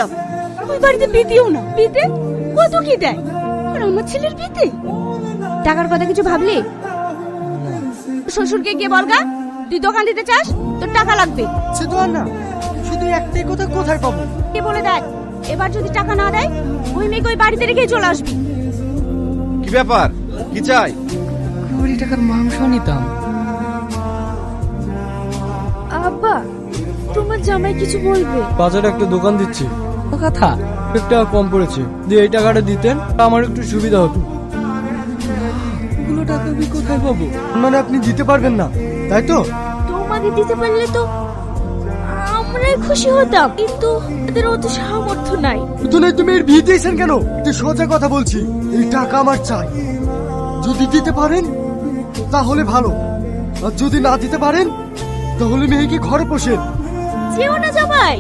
বললাম ওই বাড়িতে বিয়েও না, বিয়েতে কত কি দেয়, আর আমার ছেলের বিয়েতে টাকার কথা কিছু ভাবলি? শ্বশুরকে গিয়ে বলগা তুই দোকান দিতে চাস, তোর টাকা লাগবে। সে তো আর না, শুধু একটাই কথা, কোথায় পাবো? কে বলে দেয় এবার যদি টাকা না দেয় ওই মেয়েকে ওই বাড়িতে রেখে চলে আসবি। কি ব্যাপার, কি চাই? 20 টাকার মাংস নিতাম। আব্বা তোমার জামাই কিছু বলবে? বাজারে একটা দোকান দিচ্ছি, কথা একটা কম পড়েছে, দিয়ে এই টাকাটা দিতেন আমার একটু সুবিধা হতো। এগুলো টাকা আমি কোথায় পাবো? মানে আপনি দিতে পারবেন না, তাই তো? তোমাকে দিতে পারলে তো আমরাই খুশি হতাম, কিন্তু তাদের অত সামর্থ্য নাই। তো নাই, তুমি এর বিয়ে দিয়েছেন কেন? তুই সোজা কথা বলছি, এই টাকা আমার চাই। যদি দিতে পারেন তাহলে ভালো, আর যদি না দিতে পারেন তাহলে মেয়েকে ঘরে পোষেন। যেও না জামাই,